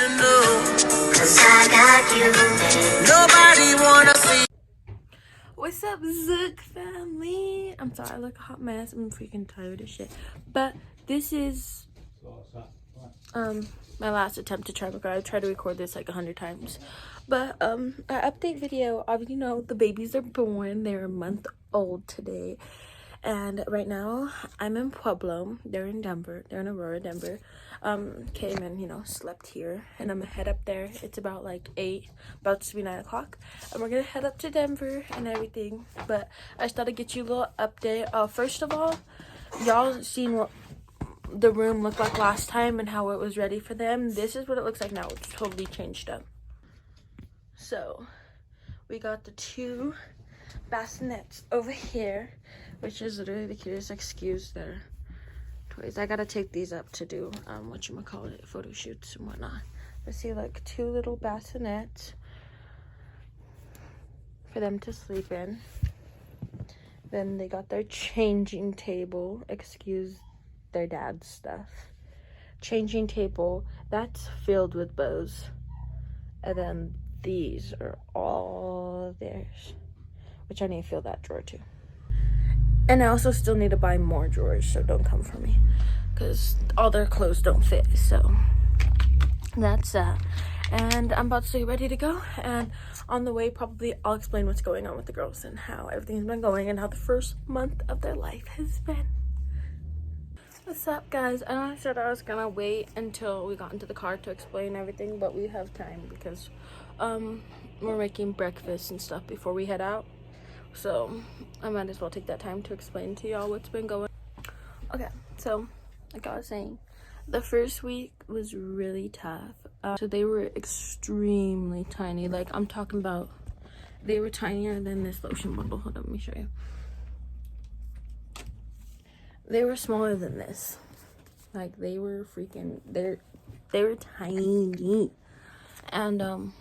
should've known, 'cause I got you. Nobody wanna see. What's up, Zook family? I'm sorry I look a hot mess. I'm freaking tired as shit. But this is my last attempt to try to record. I tried to record this like 100 times. But an update video of, you know, the babies are born. They're a month old today. And right now I'm in Pueblo. They're in Denver. They're in Aurora, Denver. Came and, you know, slept here, and I'm gonna head up there. It's about like 8, about to be 9 o'clock, and we're gonna head up to Denver and everything. But I just thought I'd get you a little update. First of all, y'all seen what the room looked like last time and how it was ready for them. This is what it looks like now. It's totally changed up. So we got the 2 bassinets over here, which is literally the cutest. Excuse their toys. I gotta take these up to do whatchamacallit, photo shoots and whatnot. I see like 2 little bassinets for them to sleep in. Then they got their changing table. Excuse their dad's stuff. Changing table that's filled with bows, and then these are all theirs, which I need to fill that drawer too. And I also still need to buy more drawers, so don't come for me, because all their clothes don't fit. So that's that. And I'm about to get ready to go, and on the way probably I'll explain what's going on with the girls and how everything's been going and how the first month of their life has been. What's up, guys? I know I said I was gonna wait until we got into the car to explain everything, but we have time because we're making breakfast and stuff before we head out. So I might as well take that time to explain to y'all what's been going on. Okay, so like I was saying, the first week was really tough. So they were extremely tiny. Like, I'm talking about, they were tinier than this lotion bottle. Hold on, let me show you. They were smaller than this. Like, they were freaking, they were tiny. And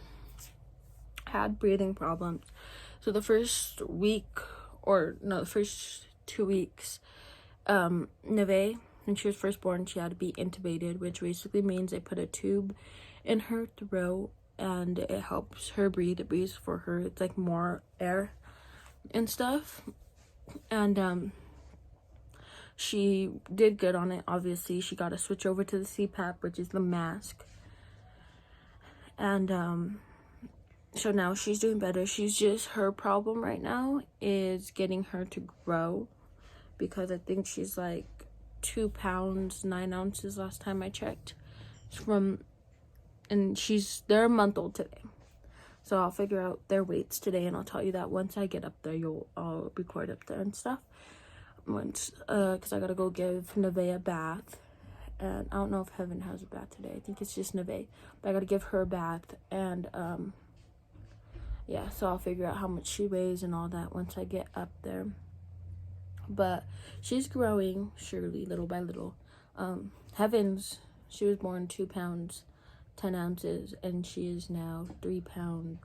had breathing problems. So the first week, or no, the first 2 weeks, Neve, when she was first born, she had to be intubated, which basically means they put a tube in her throat and it helps her breathe. It breathes for her. It's like more air and stuff. And she did good on it. Obviously, she got to switch over to the CPAP, which is the mask. And so now she's doing better. She's just, her problem right now is getting her to grow, because I think she's like 2 pounds 9 ounces last time I checked. And they're a month old today. So I'll figure out their weights today, and I'll tell you that once I get up there. I'll record up there and stuff. Once, because I gotta go give Neve a bath. And I don't know if Heaven has a bath today. I think it's just Neve. But I gotta give her a bath, and yeah, so I'll figure out how much she weighs and all that once I get up there. But she's growing, surely, little by little. Heavens, she was born 2 pounds 10 ounces, and she is now 3 pounds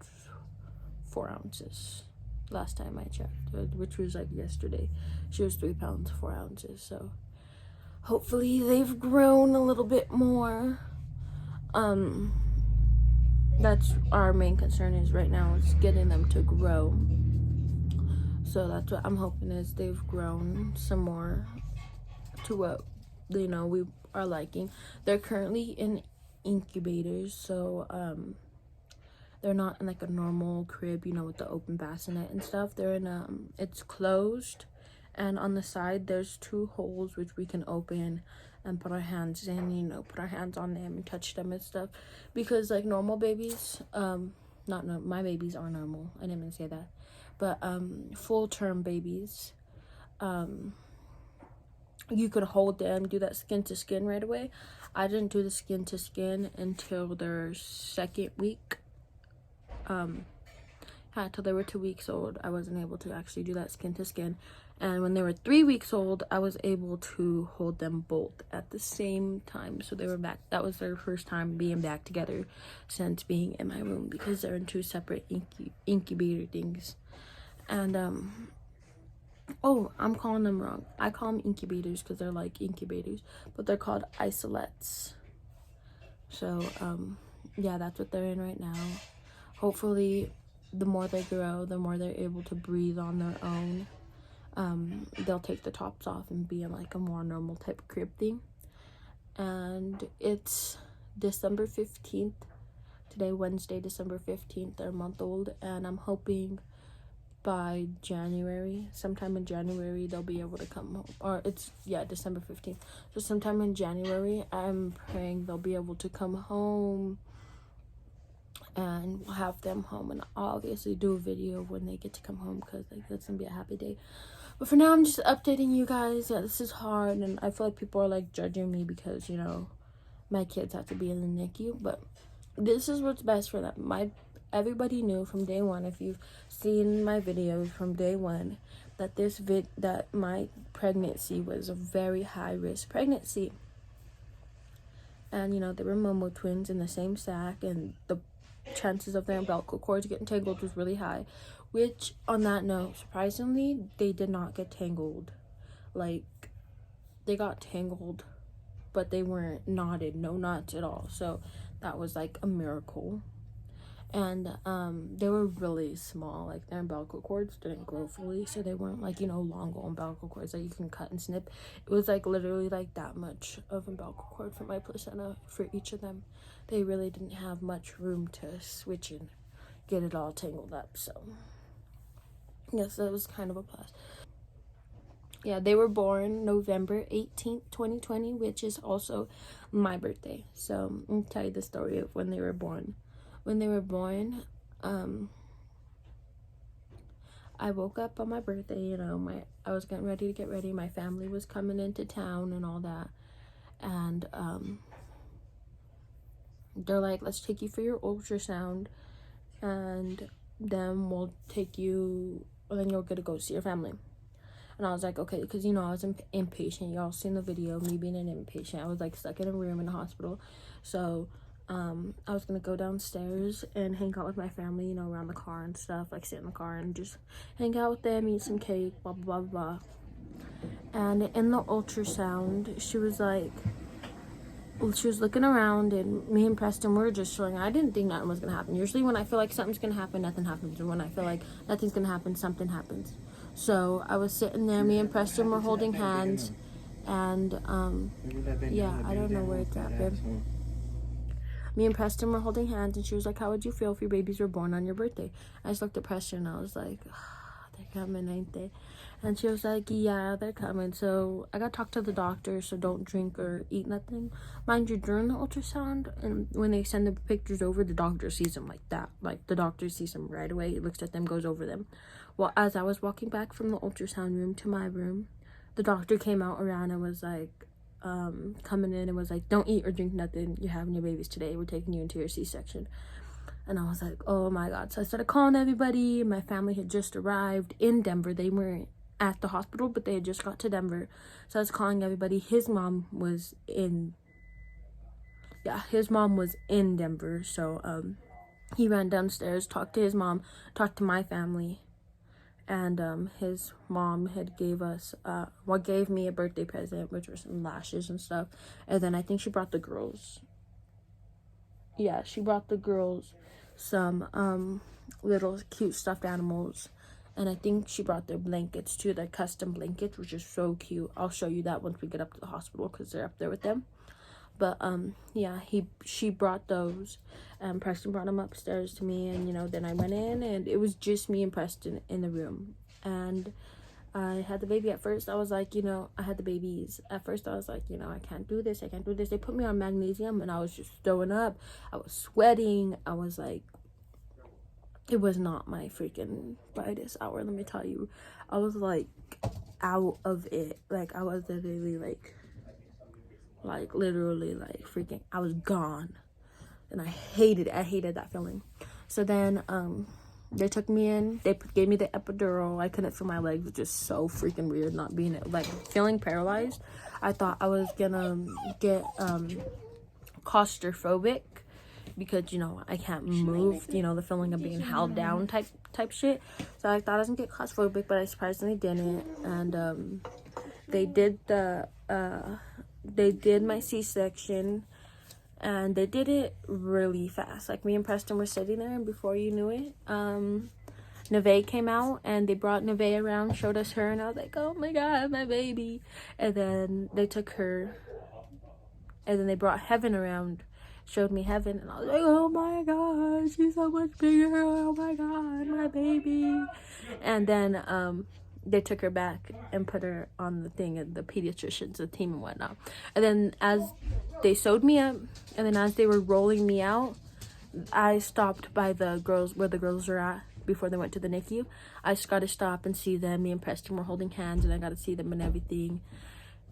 4 ounces. Last time I checked, which was like yesterday, she was 3 pounds 4 ounces. So hopefully they've grown a little bit more. That's our main concern is right now, is getting them to grow. So that's what I'm hoping, is they've grown some more to what, you know, we are liking. They're currently in incubators, so they're not in like a normal crib, you know, with the open bassinet and stuff. They're in it's closed, and on the side there's 2 holes which we can open and put our hands in, you know, put our hands on them and touch them and stuff. Because like normal babies, my babies are normal, I didn't even say that, but full-term babies, you could hold them, do that skin to skin right away. I didn't do the skin to skin until their 2nd week. Until they were 2 weeks old, I wasn't able to actually do that skin to skin. And when they were 3 weeks old, I was able to hold them both at the same time. So they were back. That was their first time being back together since being in my room, because they're in 2 separate incubator things. And oh, I'm calling them wrong. I call them incubators because they're like incubators, but they're called isolettes. So yeah, that's what they're in right now. Hopefully, the more they grow, the more they're able to breathe on their own. They'll take the tops off and be in like a more normal type of crib thing. And it's December 15th. Today, Wednesday, December 15th. They're a month old, and I'm hoping by January, sometime in January, they'll be able to come home. Or it's, yeah, December 15th. So sometime in January, I'm praying they'll be able to come home, and we'll have them home, and I'll obviously do a video when they get to come home, because like that's gonna be a happy day. But for now, I'm just updating you guys. Yeah, this is hard, and I feel like people are like judging me because, you know, my kids have to be in the NICU, but this is what's best for them. Everybody knew from day one, if you've seen my videos from day one, that that my pregnancy was a very high risk pregnancy. And you know, they were Momo twins in the same sack, and the chances of their umbilical cords getting tangled was really high. Which, on that note, surprisingly, they did not get tangled. Like, they got tangled, but they weren't knotted, no knots at all. So that was like a miracle. And they were really small. Like, their umbilical cords didn't grow fully, so they weren't like, you know, long umbilical cords that you can cut and snip. It was like literally like that much of umbilical cord for my placenta for each of them. They really didn't have much room to switch and get it all tangled up. So yes, that was kind of a plus. Yeah, they were born November 18th, 2020, which is also my birthday. So I'll tell you the story of when they were born. When they were born, I woke up on my birthday, you know, I was getting ready to get ready. My family was coming into town and all that. And they're like, let's take you for your ultrasound, and then we'll take you, and then you'll get to go see your family. And I was like, okay, because, you know, I was impatient. Y'all seen the video, me being an impatient. I was like stuck in a room in the hospital. So I was gonna go downstairs and hang out with my family, you know, around the car and stuff, like sit in the car and just hang out with them, eat some cake, blah blah blah blah. And in the ultrasound, she was looking around, and me and Preston were just chilling. I didn't think nothing was gonna happen. Usually when I feel like something's gonna happen, nothing happens, and when I feel like nothing's gonna happen, something happens. So I was sitting there, me and Preston were holding hands, and yeah, I don't know where it's at, babe. Me and Preston were holding hands, and she was like, how would you feel if your babies were born on your birthday? I just looked at Preston, and I was like, they're coming, ain't they? And she was like, yeah, they're coming. So I got to talk to the doctor, so don't drink or eat nothing. Mind you, during the ultrasound, and when they send the pictures over, the doctor sees them like that. Like, the doctor sees them right away. He looks at them, goes over them. Well, as I was walking back from the ultrasound room to my room, the doctor came out around and was like, coming in and was like, don't eat or drink nothing. You're having your babies today. We're taking you into your C-section. And I was like, oh my God. So I started calling everybody. My family had just arrived in Denver. They weren't at the hospital, but they had just got to Denver. So I was calling everybody. His mom was in Denver. So he ran downstairs, talked to his mom, talked to my family. And his mom had gave me a birthday present, which were some lashes and stuff. And then I think she brought the girls, some little cute stuffed animals. And I think she brought their blankets too, their custom blankets, which is so cute. I'll show you that once we get up to the hospital, because they're up there with them. But yeah, she brought those, and Preston brought them upstairs to me. And you know, then I went in, and it was just me and Preston in the room. And I had the baby. At first I was like, you know, I had the babies. At first I was like, you know, I can't do this. They put me on magnesium, and I was just throwing up. I was sweating. I was like, it was not my freaking brightest hour, let me tell you. I was like out of it. Like, I was literally literally freaking, I was gone. And I hated that feeling. So then they took me in, they gave me the epidural. I couldn't feel my legs, which is so freaking weird, not being like feeling paralyzed. I thought I was gonna get claustrophobic, because, you know, I can't move, you know, the feeling of being held down type shit. So I thought I was gonna get claustrophobic, but I surprisingly didn't. And they did my C-section, And they did it really fast. Like, me and Preston were sitting there, and before you knew it, Neve came out, and they brought Neve around, showed us her, and I was like, oh my god, my baby. And then they took her, and then they brought Heaven around, showed me Heaven, and I was like, oh my god, she's so much bigger, oh my god, my baby. And then they took her back and put her on the thing, and the pediatricians, the team and whatnot. And then as they sewed me up, and then as they were rolling me out, I stopped by the girls, where the girls are at, before they went to the NICU. I just got to stop and see them. Me and Preston were holding hands, and I got to see them and everything.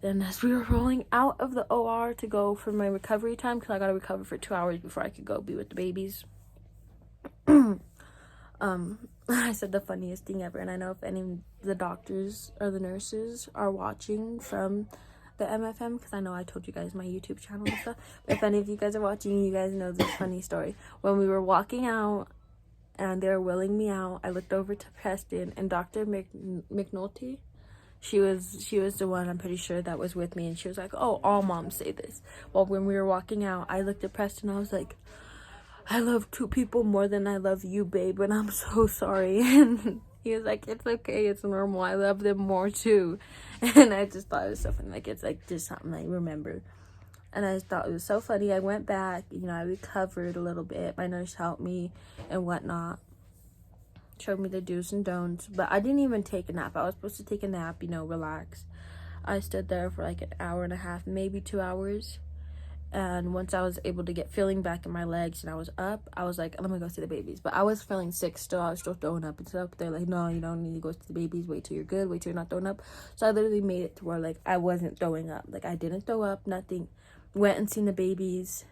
Then as we were rolling out of the OR to go for my recovery time, because I got to recover for 2 hours before I could go be with the babies, I said the funniest thing ever. And I know if any of the doctors or the nurses are watching from the MFM, because I know I told you guys my YouTube channel and stuff, but if any of you guys are watching, you guys know this funny story. When we were walking out and they were wheeling me out, I looked over to Preston, and Dr. McNulty, she was the one, I'm pretty sure, that was with me, and she was like, oh, all moms say this. Well, when we were walking out, I looked at Preston, I was like, I love 2 people more than I love you, babe, and I'm so sorry. And he was like, it's okay, it's normal, I love them more too. And I just thought it was so funny. Like, it's like just something I remember. And I just thought it was so funny. I went back, you know, I recovered a little bit. My nurse helped me and whatnot, showed me the do's and don'ts. But I didn't even take a nap. I was supposed to take a nap, you know, relax. I stood there for like an hour and a half, maybe 2 hours. And once I was able to get feeling back in my legs and I was up, I was like, let me go see the babies. But I was feeling sick still. I was still throwing up and stuff. They're like, no, you don't need to go see the babies. Wait till you're good. Wait till you're not throwing up. So I literally made it to where, like, I wasn't throwing up. Like, I didn't throw up, nothing. Went and seen the babies.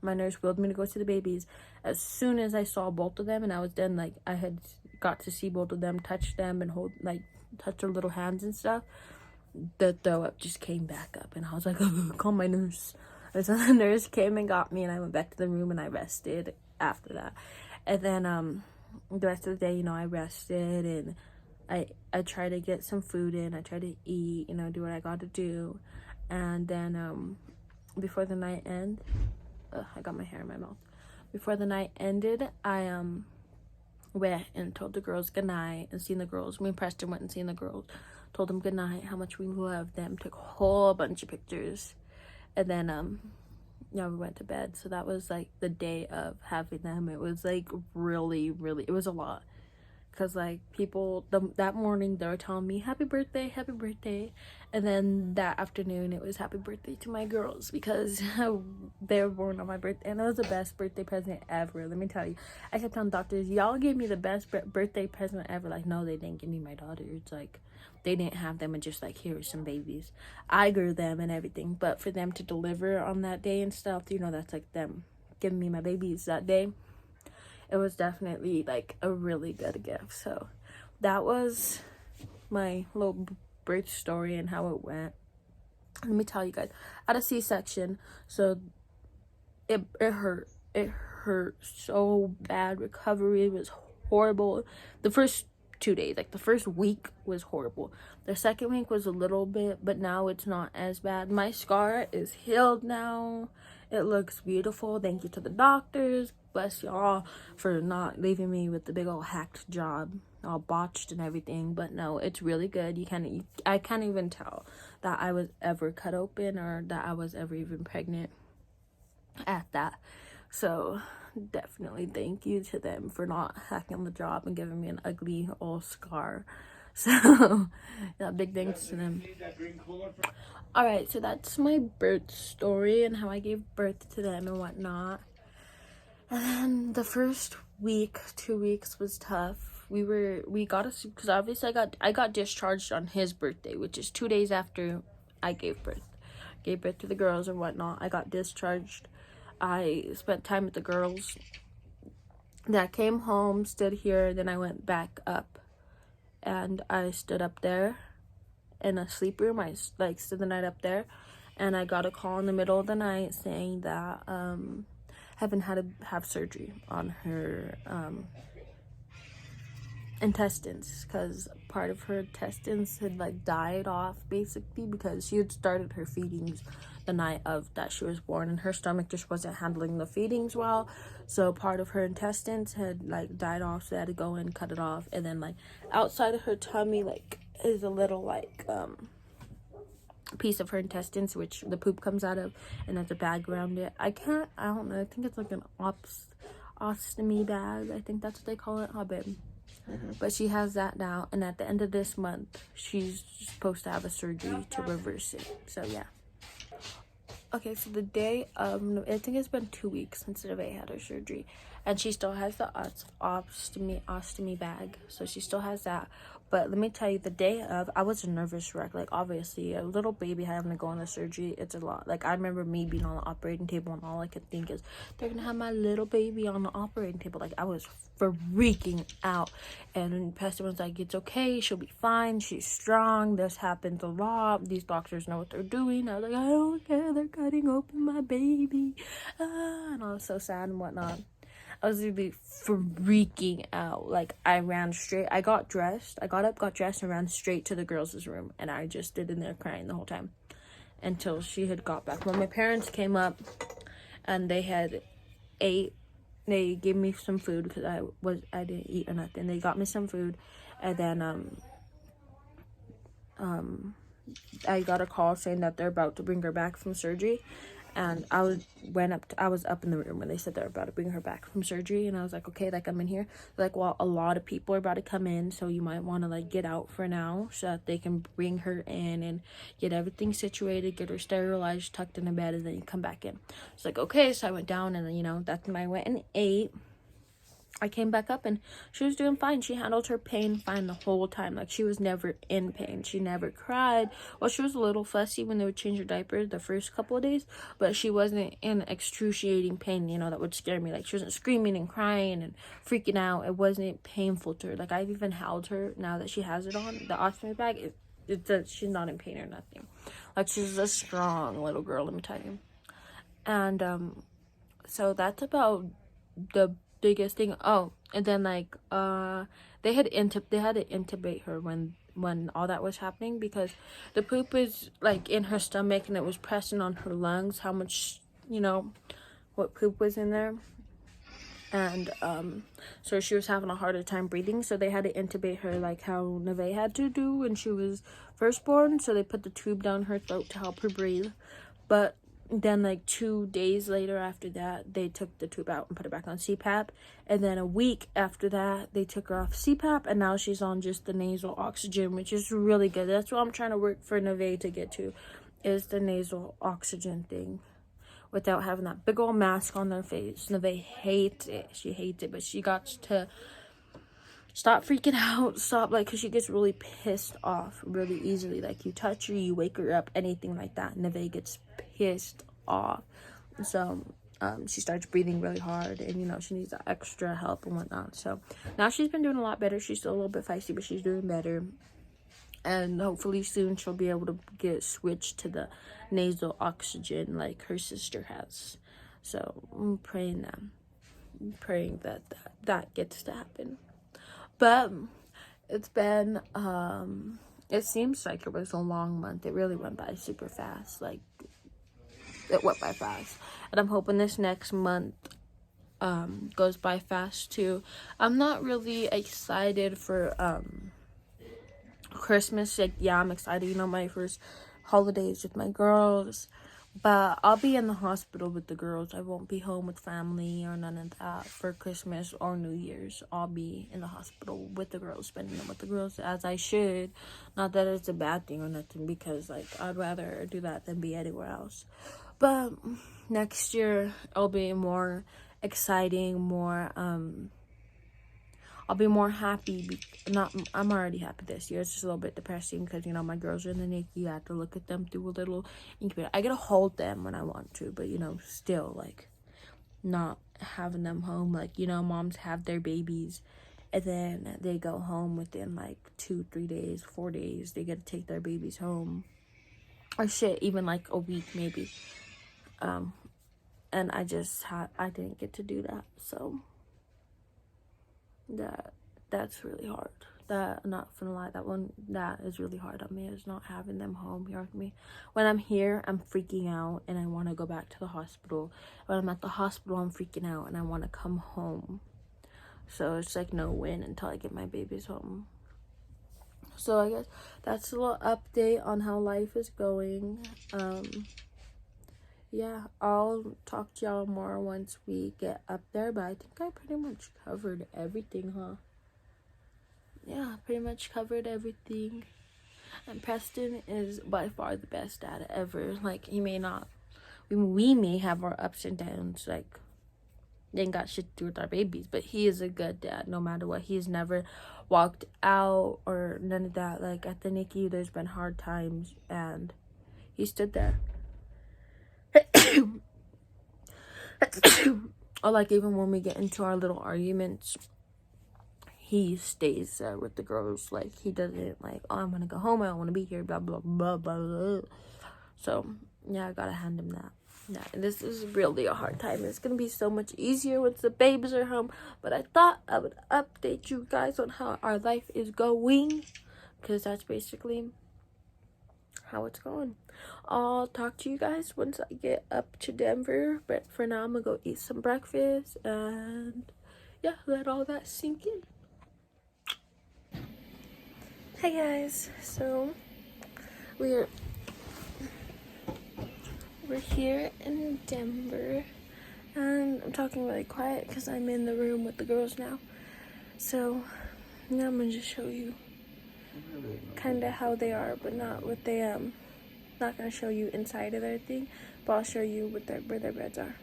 My nurse willed me to go see the babies. As soon as I saw both of them and I was done, like, I had got to see both of them, touch them and hold, like, touch their little hands and stuff. The throw up just came back up. And I was like, oh, call my nurse. And so the nurse came and got me, and I went back to the room and I rested after that. And then the rest of the day, you know, I rested, and I tried to get some food in. I tried to eat, you know, do what I got to do. And then before the night ended, I got my hair in my mouth. Before the night ended, I went and told the girls goodnight and seen the girls. Me and Preston went and seen the girls, told them goodnight, how much we loved them, took a whole bunch of pictures. And then, yeah, we went to bed. So that was, like, the day of having them. It was, like, really, really, it was a lot. Because, like, people, that morning, they were telling me, happy birthday, happy birthday. And then that afternoon, it was happy birthday to my girls. Because they were born on my birthday. And it was the best birthday present ever. Let me tell you. I kept telling doctors, y'all gave me the best birthday present ever. Like, no, they didn't give me my daughter. It's like, they didn't have them and just like, here are some babies. I grew them and everything, but for them to deliver on that day and stuff, you know, that's like them giving me my babies that day. It was definitely like a really good gift. So that was my little birth story and how it went. Let me tell you guys, I had a C-section, so it hurt. It hurt so bad. Recovery was horrible. The first 2 days, like the first week was horrible. The second week was a little bit, but now it's not as bad. My scar is healed now. It looks beautiful. Thank you to the doctors. Bless y'all for not leaving me with the big old hacked job, all botched and everything. But no, it's really good. I can't even tell that I was ever cut open or that I was ever even pregnant at that. So definitely thank you to them for not hacking the job and giving me an ugly old scar. So yeah, big thanks to them. All right, so that's my birth story and how I gave birth to them and whatnot. And then the first week, 2 weeks was tough. We got us, because obviously I got discharged on his birthday, which is 2 days after I gave birth to the girls and whatnot. I got discharged. I spent time with the girls. Then I came home, stood here, then I went back up. And I stood up there in a sleep room. I like stood the night up there. And I got a call in the middle of the night saying that Heaven had to have surgery on her intestines, because part of her intestines had like died off basically, because she had started her feedings the night of that she was born, and her stomach just wasn't handling the feedings well, so part of her intestines had like died off, so they had to go in, cut it off, and then like outside of her tummy like is a little like piece of her intestines which the poop comes out of, and there's a bag around it. I don't know, I think it's like an ostomy bag, I think that's what they call it. Oh babe. But she has that now, and at the end of this month she's supposed to have a surgery to reverse it. So yeah. Okay, so the day of, I think it's been 2 weeks since Nevaeh had her surgery, and she still has the ostomy bag, so she still has that. But let me tell you, the day of, I was a nervous wreck. Like, obviously, a little baby having to go on the surgery, it's a lot. Like, I remember me being on the operating table, and all I could think is, they're gonna have my little baby on the operating table. Like, I was freaking out. And Pastor was like, it's okay, she'll be fine, she's strong, this happens a lot, these doctors know what they're doing. I was like, I don't care, they're cutting open my baby. And I was so sad and whatnot. I was really freaking out. Like, I got up, got dressed, and ran straight to the girls' room, and I just stood in there crying the whole time until she had got back. When my parents came up and they had ate, they gave me some food because I didn't eat or nothing. They got me some food, and then I got a call saying that they're about to bring her back from surgery. And I was up in the room when they said they're about to bring her back from surgery, and I was like, okay, like, I'm in here. Like, well, a lot of people are about to come in, so you might want to like get out for now so that they can bring her in and get everything situated, get her sterilized, tucked in a bed, and then you come back in. It's like, okay, so I went down, and then that's when I went and ate. I came back up and she was doing fine. She handled her pain fine the whole time. Like, she was never in pain. She never cried. Well, she was a little fussy when they would change her diaper the first couple of days, but she wasn't in excruciating pain, that would scare me. Like, she wasn't screaming and crying and freaking out. It wasn't painful to her. Like, I've even held her now that she has it on, the ostomy bag. She's not in pain or nothing. Like, she's a strong little girl, let me tell you. And, so that's about the biggest thing. Oh, and then like they had to intubate her when all that was happening, because the poop was like in her stomach and it was pressing on her lungs, how much what poop was in there. And so she was having a harder time breathing, so they had to intubate her like how Nevaeh had to do when she was first born. So they put the tube down her throat to help her breathe. But then like 2 days later after that, they took the tube out and put her back on CPAP. And then a week after that, they took her off CPAP, and now she's on just the nasal oxygen, which is really good. That's what I'm trying to work for Nevaeh to get to, is the nasal oxygen thing, without having that big old mask on their face. Nevaeh hates it. She hates it, but she got to stop freaking out, because she gets really pissed off really easily. Like, you touch her, you wake her up, anything like that, Nevaeh gets pissed off. So she starts breathing really hard, and she needs extra help and whatnot. So now she's been doing a lot better. She's still a little bit feisty, but she's doing better, and hopefully soon she'll be able to get switched to the nasal oxygen like her sister has. So I'm praying that gets to happen. But it's been it seems like it was a long month. It really went by super fast. Like, it went by fast, and I'm hoping this next month goes by fast too. I'm not really excited for Christmas. Like, yeah, I'm excited, my first holidays with my girls, but I'll be in the hospital with the girls. I won't be home with family or none of that for Christmas or New Year's. I'll be in the hospital with the girls, spending them with the girls, as I should. Not that it's a bad thing or nothing, because like, I'd rather do that than be anywhere else. But next year it'll be more exciting, more I'll be more happy. I'm already happy this year. It's just a little bit depressing because, my girls are in the NICU. I have to look at them through a little incubator. I get to hold them when I want to, but, still, like, not having them home. Like, moms have their babies, and then they go home within, like, 2-3 days, 4 days. They get to take their babies home. Or shit, even, like, a week, maybe. And I didn't get to do that, so that's really hard. That, not gonna lie, that is really hard on me, is not having them home here with me. When I'm here, I'm freaking out and I want to go back to the hospital. When I'm at the hospital, I'm freaking out and I want to come home. So it's like no win until I get my babies home. So I guess that's a little update on how life is going. Yeah, I'll talk to y'all more once we get up there, but I think I pretty much covered everything, huh? Yeah, pretty much covered everything. And Preston is by far the best dad ever. Like, he may not, we may have our ups and downs, like, they ain't got shit to do with our babies, but he is a good dad no matter what. He's never walked out or none of that. Like, at the NICU, there's been hard times, and he stood there. Or, like, even when we get into our little arguments, he stays there with the girls. Like, he doesn't, like, oh, I'm gonna go home, I don't want to be here, blah, blah, blah, blah, blah. So, yeah, I gotta hand him that. Yeah, this is really a hard time. It's gonna be so much easier once the babies are home. But I thought I would update you guys on how our life is going, because that's basically how it's going. I'll talk to you guys once I get up to Denver. But for now, I'm gonna go eat some breakfast and yeah, let all that sink in. Hey guys, so we're here in Denver, and I'm talking really quiet because I'm in the room with the girls now. So now I'm gonna just show you kind of how they are, but not what they not gonna show you inside of their thing, but I'll show you what where their beds are.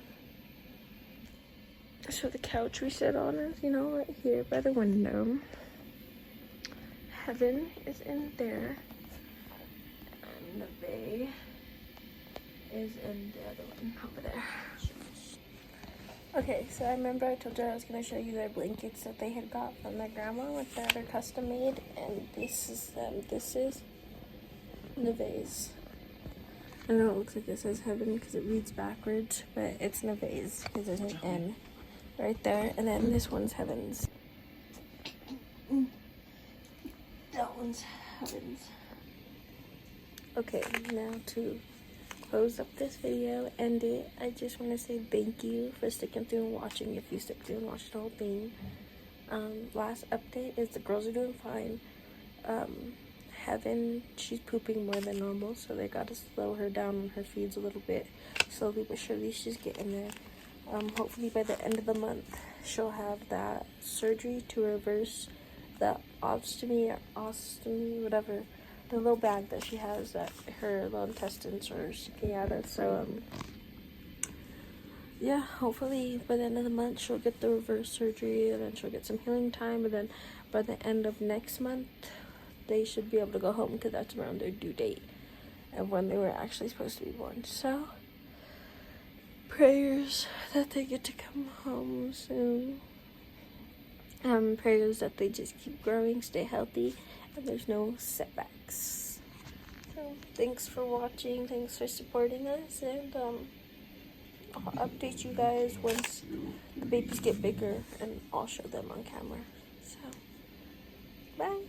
So the couch we sit on is, you know, right here by the window. Heaven is in there, and the bay is in the other one over there. Okay, so I remember I told you I was going to show you their blankets that they had got from their grandma, with that are custom made, and this is the vase. I know it looks like it says heaven because it reads backwards, but it's vase because there's an N right there, and then this one's heavens. That one's heavens. Okay, now to close up this video, end it, I just want to say thank you for sticking through and watching, if you stick through and watch the whole thing. Last update is the girls are doing fine. Heaven, she's pooping more than normal, so they gotta slow her down on her feeds a little bit. Slowly but surely she's getting there. Hopefully by the end of the month she'll have that surgery to reverse the ostomy, whatever, the little bag that she has that her little intestines are sticking out of. So yeah, hopefully by the end of the month she'll get the reverse surgery, and then she'll get some healing time, and then by the end of next month they should be able to go home, because that's around their due date and when they were actually supposed to be born. So prayers that they get to come home soon. Prayers that they just keep growing, stay healthy, and there's no setbacks. So thanks for watching, thanks for supporting us, and I'll update you guys once the babies get bigger, and I'll show them on camera. So bye.